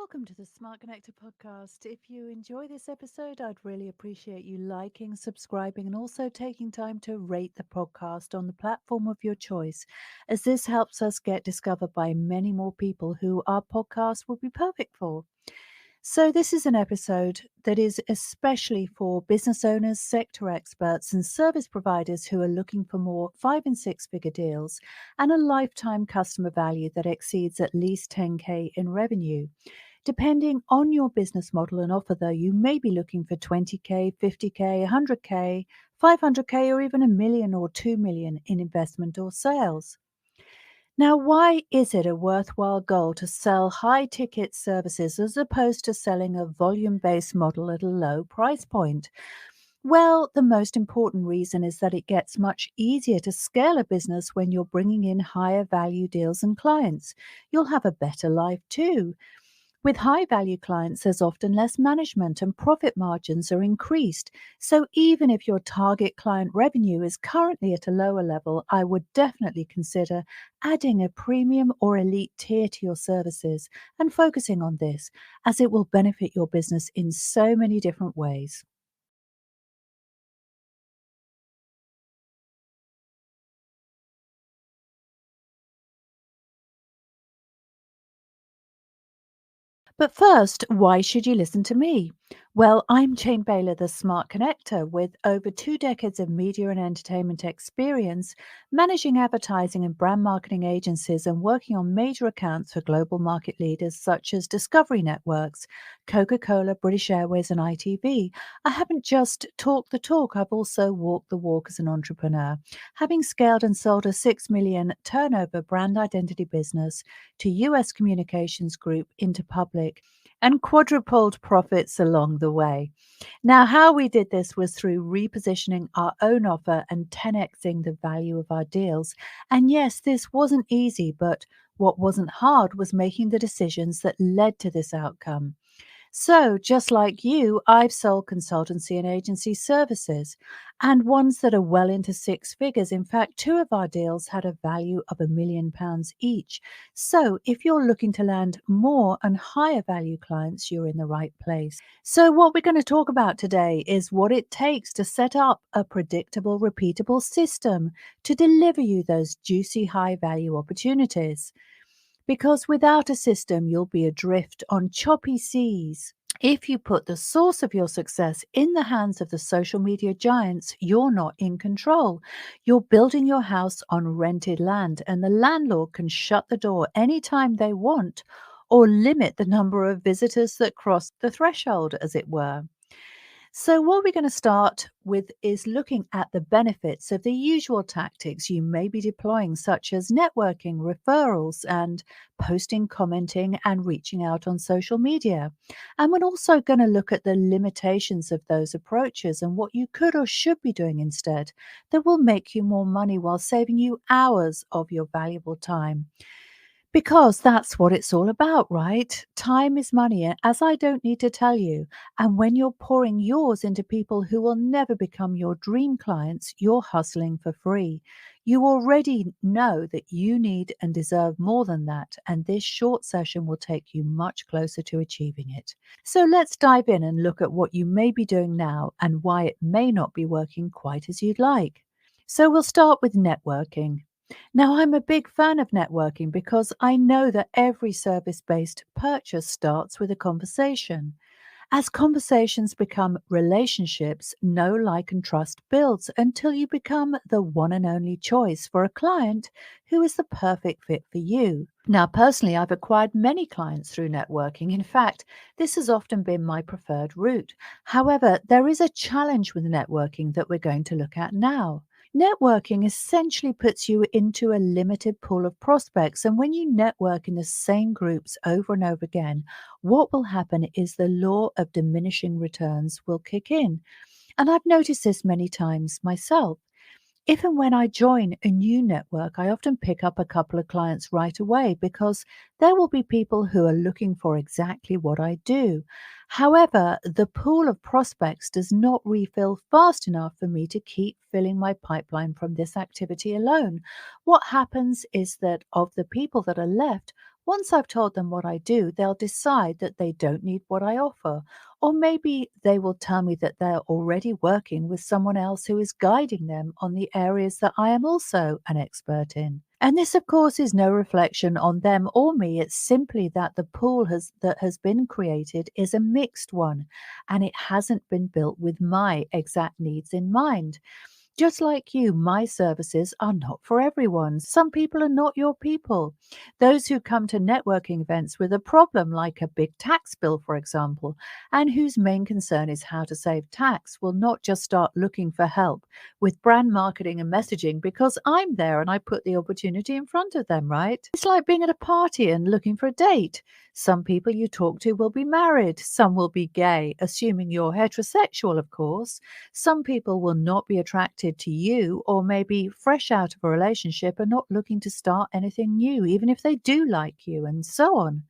Welcome to the Smart Connector podcast. If you enjoy this episode, I'd really appreciate you liking, subscribing, and also taking time to rate the podcast on the platform of your choice, as this helps us get discovered by many more people who our podcast would be perfect for. So, this is an episode that is especially for business owners, sector experts, and service providers who are looking for more 5 and 6 figure deals and a lifetime customer value that exceeds at least 10K in revenue. Depending on your business model and offer, though, you may be looking for 20K, 50K, 100K, 500K, or even a million or 2 million in investment or sales. Now, why is it a worthwhile goal to sell high ticket services as opposed to selling a volume based model at a low price point? Well, the most important reason is that it gets much easier to scale a business when you're bringing in higher value deals and clients. You'll have a better life too. With high value clients, there's often less management and profit margins are increased. So even if your target client revenue is currently at a lower level, I would definitely consider adding a premium or elite tier to your services and focusing on this, as it will benefit your business in so many different ways. But first, why should you listen to me? Well, I'm Jane Baylor, the Smart Connector, with over 2 decades of media and entertainment experience, managing advertising and brand marketing agencies and working on major accounts for global market leaders such as Discovery Networks, Coca Cola, British Airways, and ITV. I haven't just talked the talk, I've also walked the walk as an entrepreneur, having scaled and sold a 6 million turnover brand identity business to US Communications Group into public and quadrupled profits along the way. Now, how we did this was through repositioning our own offer and 10xing the value of our deals. And yes, this wasn't easy, but what wasn't hard was making the decisions that led to this outcome. So, just like you, I've sold consultancy and agency services, and ones that are well into 6 figures. In fact, two of our deals had a value of £1 million each. So, if you're looking to land more and higher value clients, you're in the right place. So, what we're going to talk about today is what it takes to set up a predictable, repeatable system to deliver you those juicy, high value opportunities. Because without a system, you'll be adrift on choppy seas. If you put the source of your success in the hands of the social media giants, you're not in control. You're building your house on rented land, and the landlord can shut the door anytime they want or limit the number of visitors that cross the threshold, as it were. So, what we're going to start with is looking at the benefits of the usual tactics you may be deploying, such as networking, referrals, and posting, commenting, and reaching out on social media. And we're also going to look at the limitations of those approaches and what you could or should be doing instead that will make you more money while saving you hours of your valuable time. Because that's what it's all about, right? Time is money, as I don't need to tell you. And when you're pouring yours into people who will never become your dream clients, you're hustling for free. You already know that you need and deserve more than that, and this short session will take you much closer to achieving it. So let's dive in and look at what you may be doing now and why it may not be working quite as you'd like. So we'll start with networking. Now, I'm a big fan of networking because I know that every service based purchase starts with a conversation. As conversations become relationships, know, like, and trust builds until you become the one and only choice for a client who is the perfect fit for you. Now, personally, I've acquired many clients through networking. In fact, this has often been my preferred route. However, there is a challenge with networking that we're going to look at now. Networking essentially puts you into a limited pool of prospects, and when you network in the same groups over and over again, what will happen is the law of diminishing returns will kick in. And I've noticed this many times myself. If and when I join a new network, I often pick up a couple of clients right away because there will be people who are looking for exactly what I do. However, the pool of prospects does not refill fast enough for me to keep filling my pipeline from this activity alone. What happens is that of the people that are left, Once I've told them what I do, they'll decide that they don't need what I offer. Or maybe they will tell me that they're already working with someone else who is guiding them on the areas that I am also an expert in. And this, of course, is no reflection on them or me. It's simply that the that has been created is a mixed one, and it hasn't been built with my exact needs in mind. Just like you, my services are not for everyone. Some people are not your people. Those who come to networking events with a problem, like a big tax bill, for example, and whose main concern is how to save tax, will not just start looking for help with brand marketing and messaging because I'm there and I put the opportunity in front of them, right? It's like being at a party and looking for a date. Some people you talk to will be married, some will be gay, assuming you're heterosexual, of course. Some people will not be attracted to you or maybe fresh out of a relationship and not looking to start anything new, even if they do like you, and so on.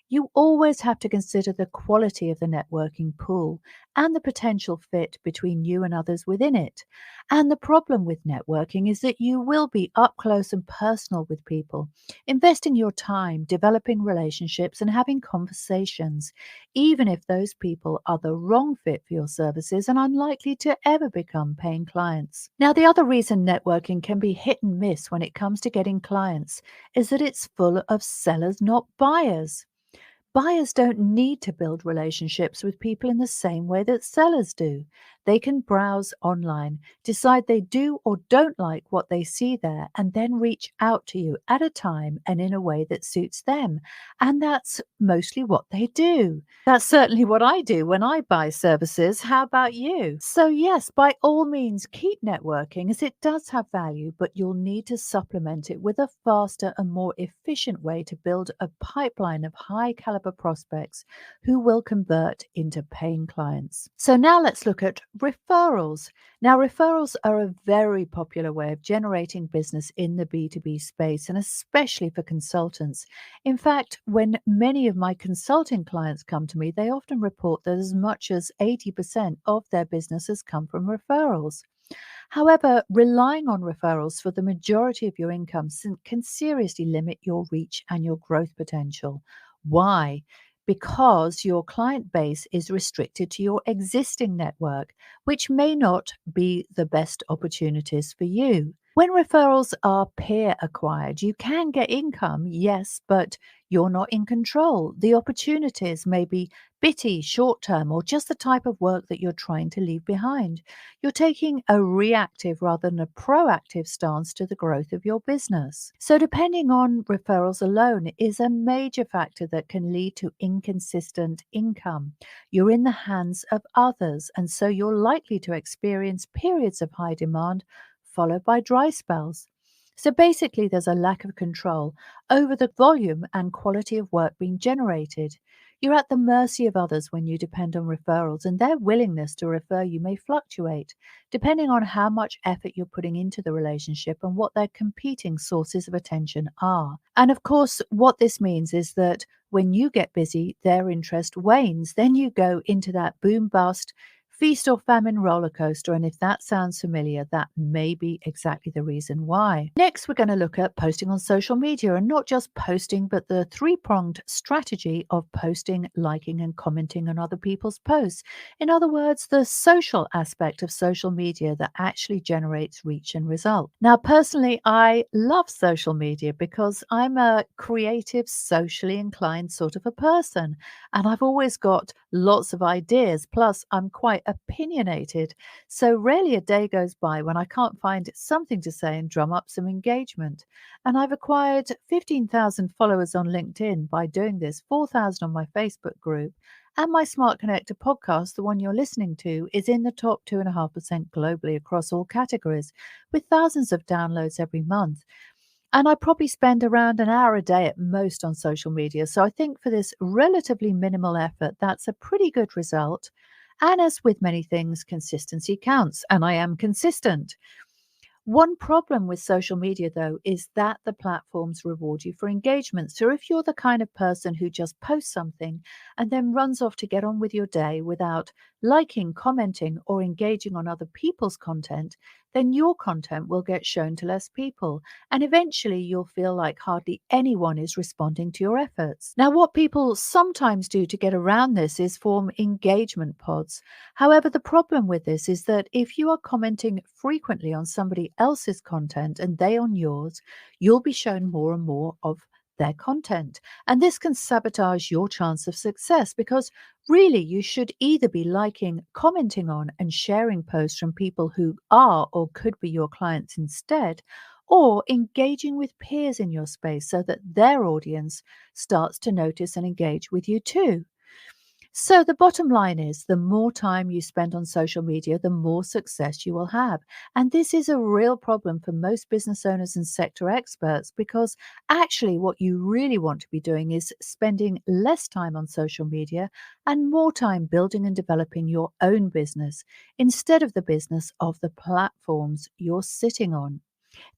You always have to consider the quality of the networking pool and the potential fit between you and others within it. And the problem with networking is that you will be up close and personal with people, investing your time, developing relationships, and having conversations, even if those people are the wrong fit for your services and unlikely to ever become paying clients. Now, the other reason networking can be hit and miss when it comes to getting clients is that it's full of sellers, not buyers. Buyers don't need to build relationships with people in the same way that sellers do. They can browse online, decide they do or don't like what they see there, and then reach out to you at a time and in a way that suits them. And that's mostly what they do. That's certainly what I do when I buy services. How about you? So, yes, by all means, keep networking as it does have value, but you'll need to supplement it with a faster and more efficient way to build a pipeline of high caliber prospects who will convert into paying clients. So, now let's look at referrals. Now, referrals are a very popular way of generating business in the B2B space, and especially for consultants. In fact, when many of my consulting clients come to me, they often report that as much as 80% of their business has come from referrals. However, relying on referrals for the majority of your income can seriously limit your reach and your growth potential. Why? Because your client base is restricted to your existing network, which may not be the best opportunities for you. When referrals are peer acquired, you can get income, yes, but you're not in control. The opportunities may be bitty, short term, or just the type of work that you're trying to leave behind. You're taking a reactive rather than a proactive stance to the growth of your business. So, depending on referrals alone is a major factor that can lead to inconsistent income. You're in the hands of others, and so you're likely to experience periods of high demand followed by dry spells. So basically, there's a lack of control over the volume and quality of work being generated. You're at the mercy of others when you depend on referrals, and their willingness to refer you may fluctuate depending on how much effort you're putting into the relationship and what their competing sources of attention are. And of course, what this means is that when you get busy, their interest wanes. Then you go into that boom bust feast or famine roller coaster. And if that sounds familiar, that may be exactly the reason why. Next, we're going to look at posting on social media, and not just posting, but the three-pronged strategy of posting, liking, and commenting on other people's posts. In other words, the social aspect of social media that actually generates reach and result. Now, personally, I love social media because I'm a creative, socially inclined sort of a person, and I've always got lots of ideas. Plus, I'm quite opinionated. So rarely a day goes by when I can't find something to say and drum up some engagement. And I've acquired 15,000 followers on LinkedIn by doing this, 4,000 on my Facebook group. And my Smart Connector podcast, the one you're listening to, is in the top 2.5% globally across all categories, with thousands of downloads every month. And I probably spend around an hour a day at most on social media. So I think for this relatively minimal effort, that's a pretty good result. And as with many things, consistency counts, and I am consistent. One problem with social media, though, is that the platforms reward you for engagement. So if you're the kind of person who just posts something and then runs off to get on with your day without liking, commenting, or engaging on other people's content, then your content will get shown to less people, and eventually you'll feel like hardly anyone is responding to your efforts. Now, what people sometimes do to get around this is form engagement pods. However, the problem with this is that if you are commenting frequently on somebody else's content and they on yours, you'll be shown more and more of their content. And this can sabotage your chance of success because really you should either be liking, commenting on, and sharing posts from people who are or could be your clients instead, or engaging with peers in your space so that their audience starts to notice and engage with you too. So, the bottom line is the more time you spend on social media, the more success you will have. And this is a real problem for most business owners and sector experts because actually, what you really want to be doing is spending less time on social media and more time building and developing your own business instead of the business of the platforms you're sitting on.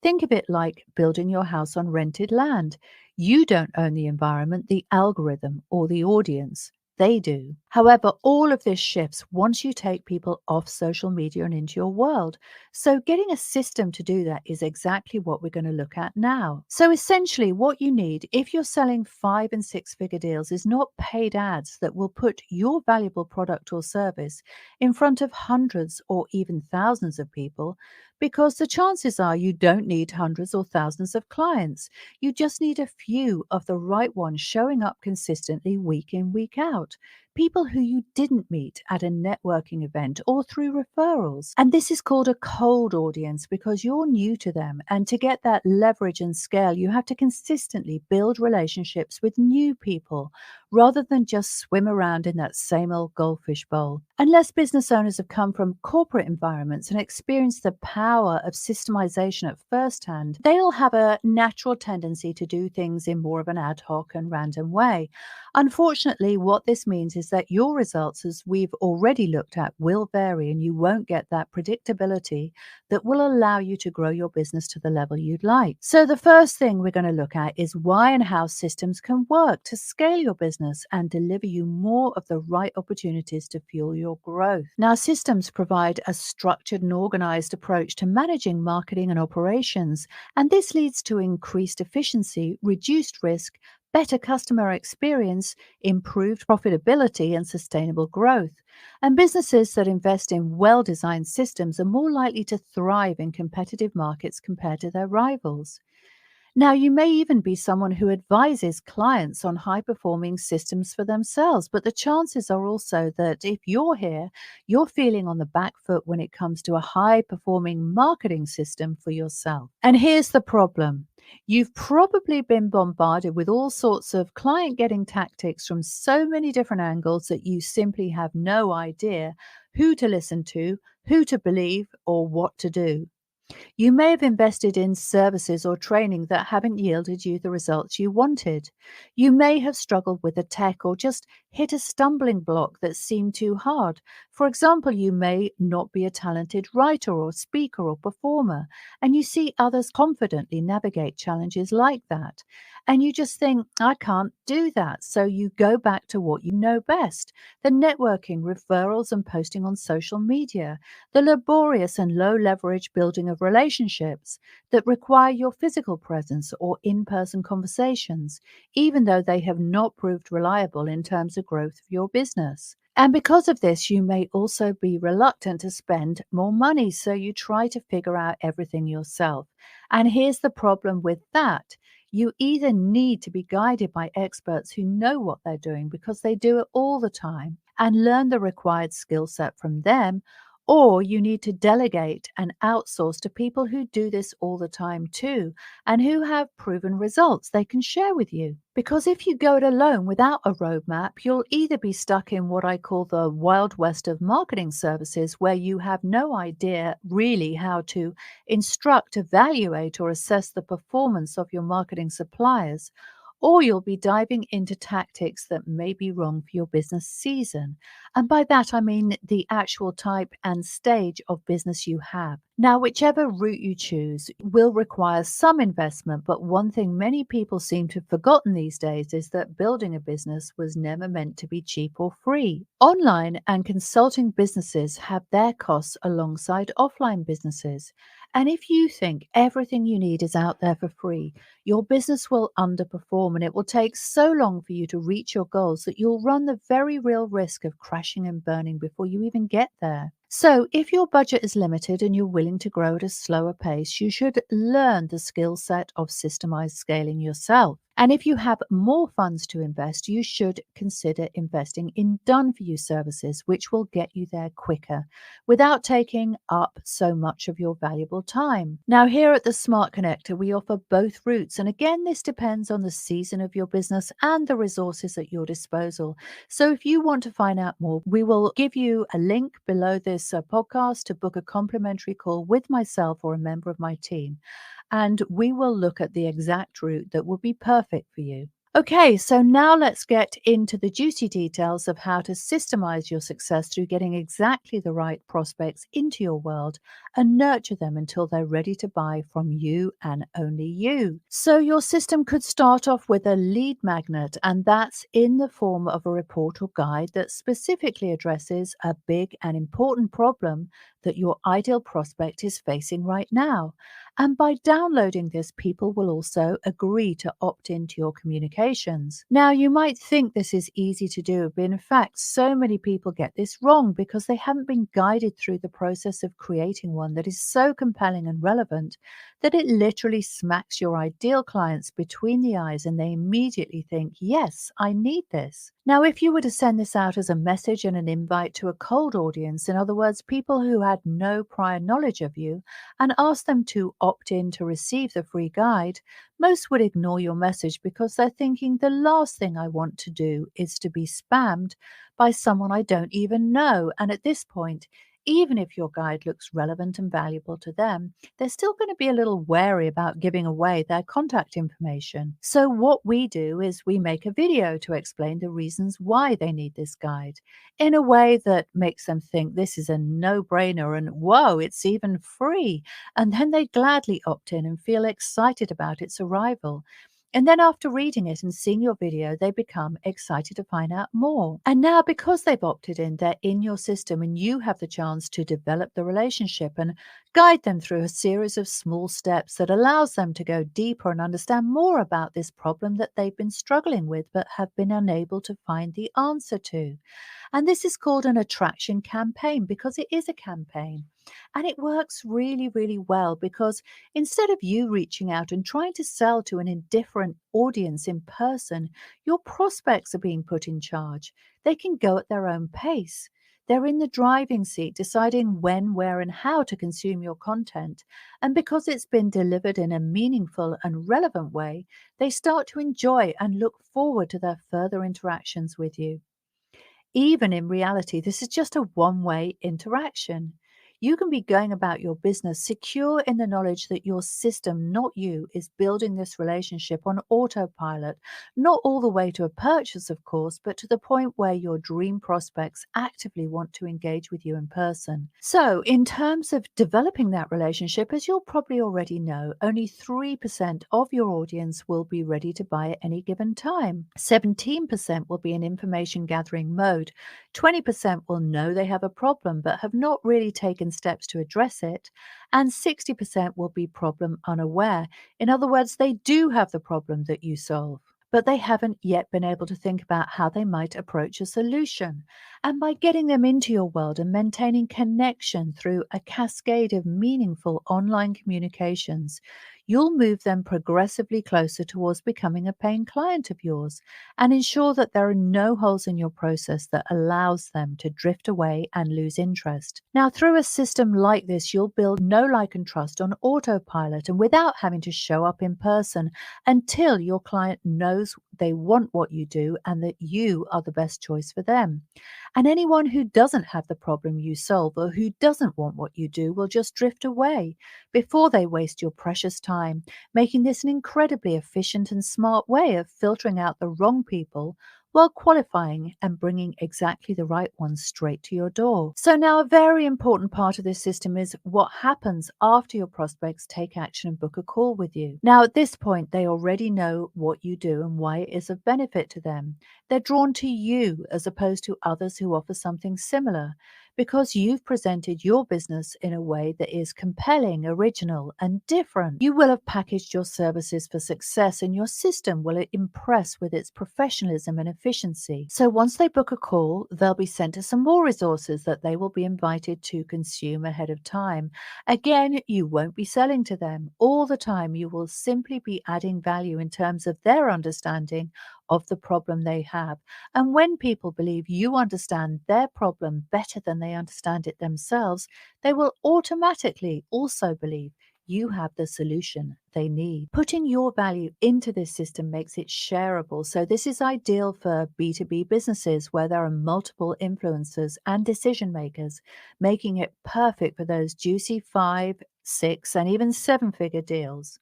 Think of it like building your house on rented land. You don't own the environment, the algorithm, or the audience. They do. However, all of this shifts once you take people off social media and into your world. So, getting a system to do that is exactly what we're going to look at now. So, essentially, what you need if you're selling 5 and 6 figure deals is not paid ads that will put your valuable product or service in front of hundreds or even thousands of people, because the chances are you don't need hundreds or thousands of clients. You just need a few of the right ones showing up consistently week in, week out. People who you didn't meet at a networking event or through referrals. And this is called a cold audience because you're new to them. And to get that leverage and scale, you have to consistently build relationships with new people rather than just swim around in that same old goldfish bowl. Unless business owners have come from corporate environments and experienced the power of systemization at first hand, they'll have a natural tendency to do things in more of an ad hoc and random way. Unfortunately, what this means is that your results, as we've already looked at, will vary and you won't get that predictability that will allow you to grow your business to the level you'd like. So, the first thing we're going to look at is why and how systems can work to scale your business and deliver you more of the right opportunities to fuel your growth. Now, systems provide a structured and organized approach to managing marketing and operations, and this leads to increased efficiency, reduced risk, better customer experience, improved profitability, and sustainable growth. And businesses that invest in well designed systems are more likely to thrive in competitive markets compared to their rivals. Now, you may even be someone who advises clients on high performing systems for themselves, but the chances are also that if you're here, you're feeling on the back foot when it comes to a high performing marketing system for yourself. And here's the problem. You've probably been bombarded with all sorts of client getting tactics from so many different angles that you simply have no idea who to listen to, who to believe, or what to do. You may have invested in services or training that haven't yielded you the results you wanted. You may have struggled with the tech or just hit a stumbling block that seemed too hard. For example, you may not be a talented writer or speaker or performer, and you see others confidently navigate challenges like that. And you just think, I can't do that. So you go back to what you know best: the networking, referrals, and posting on social media, the laborious and low leverage building of relationships that require your physical presence or in person conversations, even though they have not proved reliable in terms of growth of your business. And because of this, you may also be reluctant to spend more money, so you try to figure out everything yourself. And here's the problem with that. You either need to be guided by experts who know what they're doing because they do it all the time and learn the required skill set from them, or you need to delegate and outsource to people who do this all the time too, and who have proven results they can share with you. Because if you go it alone without a roadmap, you'll either be stuck in what I call the wild west of marketing services, where you have no idea really how to instruct, evaluate, or assess the performance of your marketing suppliers, or you'll be diving into tactics that may be wrong for your business season. And by that, I mean the actual type and stage of business you have. Now, whichever route you choose will require some investment, but one thing many people seem to have forgotten these days is that building a business was never meant to be cheap or free. Online and consulting businesses have their costs alongside offline businesses. And if you think everything you need is out there for free, your business will underperform and it will take so long for you to reach your goals that you'll run the very real risk of crashing and burning before you even get there. So, if your budget is limited and you're willing to grow at a slower pace, you should learn the skill set of systemized scaling yourself. And if you have more funds to invest, you should consider investing in done for you services, which will get you there quicker without taking up so much of your valuable time. Now, here at the Smart Connector, we offer both routes. And again, this depends on the season of your business and the resources at your disposal. So if you want to find out more, we will give you a link below this podcast to book a complimentary call with myself or a member of my team. And we will look at the exact route that will be perfect for you. Okay, so now let's get into the juicy details of how to systemize your success through getting exactly the right prospects into your world and nurture them until they're ready to buy from you and only you. So, your system could start off with a lead magnet, and that's in the form of a report or guide that specifically addresses a big and important problem that your ideal prospect is facing right now. And by downloading this, people will also agree to opt into your communications. Now, you might think this is easy to do, but in fact, so many people get this wrong because they haven't been guided through the process of creating one that is so compelling and relevant that it literally smacks your ideal clients between the eyes and they immediately think, yes, I need this. Now, if you were to send this out as a message and an invite to a cold audience, in other words, people who had no prior knowledge of you, and ask them to opt in to receive the free guide, most would ignore your message because they're thinking the last thing I want to do is to be spammed by someone I don't even know. And at this point, even if your guide looks relevant and valuable to them, they're still going to be a little wary about giving away their contact information. So, what we do is we make a video to explain the reasons why they need this guide in a way that makes them think this is a no brainer and whoa, it's even free. And then they gladly opt in and feel excited about its arrival. And then after reading it and seeing your video, they become excited to find out more. And now, because they've opted in, they're in your system and you have the chance to develop the relationship and guide them through a series of small steps that allows them to go deeper and understand more about this problem that they've been struggling with but have been unable to find the answer to. And this is called an attraction campaign because it is a campaign. And it works really, really well because instead of you reaching out and trying to sell to an indifferent audience in person, your prospects are being put in charge. They can go at their own pace. They're in the driving seat, deciding when, where, and how to consume your content. And because it's been delivered in a meaningful and relevant way, they start to enjoy and look forward to their further interactions with you. Even in reality, this is just a one-way interaction. You can be going about your business secure in the knowledge that your system, not you, is building this relationship on autopilot, not all the way to a purchase, of course, but to the point where your dream prospects actively want to engage with you in person. So, in terms of developing that relationship, as you'll probably already know, only 3% of your audience will be ready to buy at any given time. 17% will be in information gathering mode. 20% will know they have a problem but have not really taken steps to address it, and 60% will be problem unaware. In other words, they do have the problem that you solve, but they haven't yet been able to think about how they might approach a solution. And by getting them into your world and maintaining connection through a cascade of meaningful online communications, you'll move them progressively closer towards becoming a paying client of yours and ensure that there are no holes in your process that allows them to drift away and lose interest. Now, through a system like this, you'll build know, like, and trust on autopilot and without having to show up in person until your client knows they want what you do and that you are the best choice for them. And anyone who doesn't have the problem you solve or who doesn't want what you do will just drift away before they waste your precious time, making this an incredibly efficient and smart way of filtering out the wrong people while qualifying and bringing exactly the right ones straight to your door. So, now a very important part of this system is what happens after your prospects take action and book a call with you. Now, at this point, they already know what you do and why it is of benefit to them. They're drawn to you as opposed to others who offer something similar because you've presented your business in a way that is compelling, original, and different. You will have packaged your services for success, and your system will impress with its professionalism and efficiency. So once they book a call, they'll be sent to some more resources that they will be invited to consume ahead of time. Again, you won't be selling to them. All the time, you will simply be adding value in terms of their understanding of the problem they have. And when people believe you understand their problem better than they understand it themselves, they will automatically also believe you have the solution they need. Putting your value into this system makes it shareable. So, this is ideal for B2B businesses where there are multiple influencers and decision makers, making it perfect for those juicy 5, 6, and even 7-figure deals.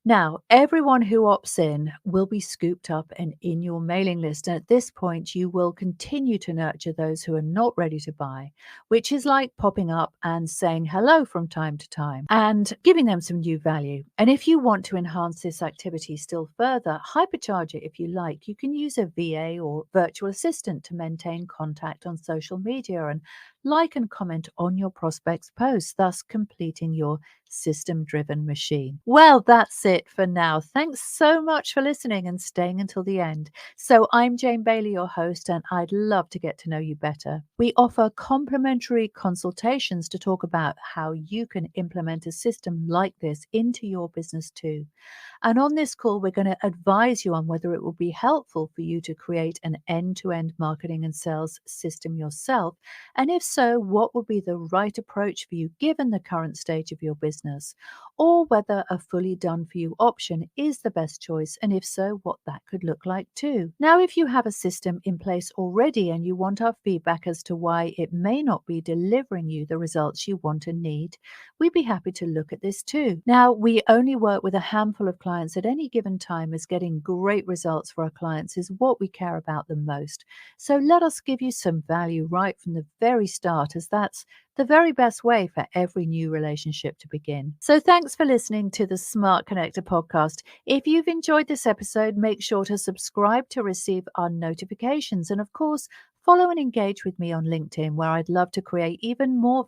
Now, everyone who opts in will be scooped up and in your mailing list. And at this point, you will continue to nurture those who are not ready to buy, which is like popping up and saying hello from time to time and giving them some new value. And if you want to enhance this activity still further, hypercharge it if you like. You can use a VA or virtual assistant to maintain contact on social media and like and comment on your prospects' posts, thus completing your system driven machine. Well, that's it for now. Thanks so much for listening and staying until the end. So, I'm Jane Bailey, your host, and I'd love to get to know you better. We offer complimentary consultations to talk about how you can implement a system like this into your business too. And on this call, we're going to advise you on whether it will be helpful for you to create an end-to-end marketing and sales system yourself. And if so, what would be the right approach for you given the current stage of your business? Or whether a fully done for you option is the best choice. And if so, what that could look like too. Now, if you have a system in place already and you want our feedback as to why it may not be delivering you the results you want and need, we'd be happy to look at this too. Now, we only work with a handful of clients at any given time, as getting great results for our clients is what we care about the most. So let us give you some value right from the very start, as that's the very best way for every new relationship to begin. So thanks for listening to the Smart Connector podcast. If you've enjoyed this episode, make sure to subscribe to receive our notifications. And of course, follow and engage with me on LinkedIn, where I'd love to create even more